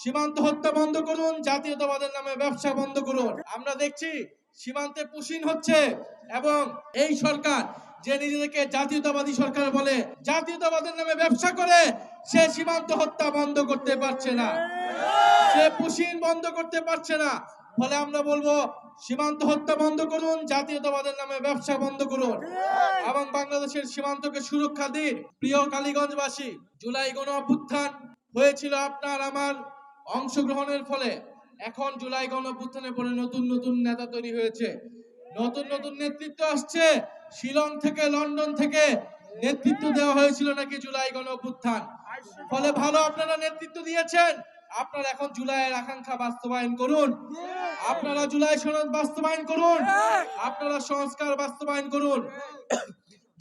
সীমান্ত হত্যা বন্ধ করুন, জাতীয়তাবাদের নামে ব্যবসা বন্ধ করুন। আমরা দেখছি সীমান্তে পুশিন হচ্ছে এবং এই সরকার যে নিজেদেরকে জাতীয়তাবাদী সরকার বলে, জাতীয়তাবাদের নামে ব্যবসা করে সে সীমান্ত হত্যা বন্ধ করতে পারছে না, সে পুশিন বন্ধ করতে পারছে না। ফলে আমরা বলবো সীমান্ত হত্যা বন্ধ করুন, জাতীয়তাবাদের নামে ব্যবসা বন্ধ করুন এবং বাংলাদেশের সীমান্তকে সুরক্ষা দিন। প্রিয় কালীগঞ্জবাসী, জুলাই গণ অভ্যুত্থান হয়েছিল আপনার আমার অংশগ্রহণের ফলে। এখন জুলাই গণ অভ্যুত্থানের পরে নতুন নতুন নেতা তৈরি হয়েছে, নতুন নতুন নেতৃত্ব আসছে। শিলং থেকে, লন্ডন থেকে নেতৃত্ব দেওয়া হয়েছিল নাকি জুলাই গণ অভ্যুত্থান। ফলে ভালো আপনারা নেতৃত্ব দিয়েছেন। আপনারা এখন জুলাইয়ের আকাঙ্ক্ষা বাস্তবায়ন করুন, আপনারা জুলাই সনদ বাস্তবায়ন করুন, আপনারা সংস্কার বাস্তবায়ন করুন।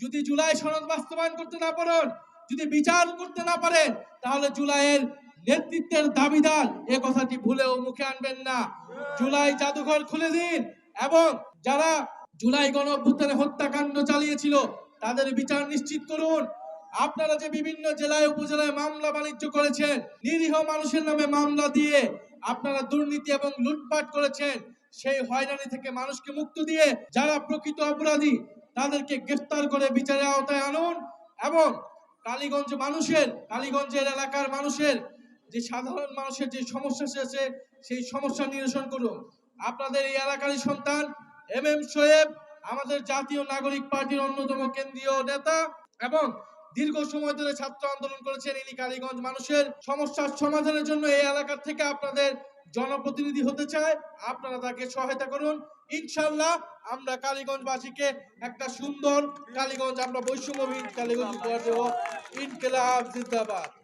যদি জুলাই সনদ বাস্তবায়ন করতে না পারেন, যদি বিচার করতে না পারেন, তাহলে জুলাইয়ের নেতৃত্বের দাবিদার এ কথাটি ভুলেও মুখে আনবেন না। জুলাই জাদুঘর খুলে দিন এবং যারা জুলাই গণ অভ্যুত্থানে হত্যাকাণ্ড চালিয়েছিল তাদের বিচার নিশ্চিত করুন। আপনারা যে বিভিন্ন জেলায় উপজেলায় মামলা বাণিজ্য করেছেন, নিরীহ মানুষের নামে মামলা দিয়ে আপনারা দুর্নীতি এবং লুটপাট করেছেন, সেই হয়রানি থেকে মানুষকে মুক্ত দিয়ে যারা প্রকৃত অপরাধী তাদেরকে গ্রেফতার করে বিচারের আওতায় আনুন এবং কালীগঞ্জের এলাকার মানুষের যে সাধারণ মানুষের যে সমস্যা আছে সেই সমস্যা নিরসন করুন। আপনাদের এই এলাকারই সন্তান MM শোয়েব আমাদের জাতীয় নাগরিক পার্টির অন্যতম কেন্দ্রীয় নেতা এবং দীর্ঘ সময় ধরে ছাত্র আন্দোলন করেছেন। ইনি কালীগঞ্জ মানুষের সমস্যার সমাধানের জন্য এই এলাকার থেকে আপনাদের জনপ্রতিনিধি হতে চায়, আপনারা তাকে সহায়তা করুন। ইনশাআল্লাহ আমরা কালীগঞ্জবাসীকে একটা সুন্দর কালীগঞ্জ, আমরা বৈষম্যহীন কালীগঞ্জ উপহার দেব। ইনকিলাব জিন্দাবাদ।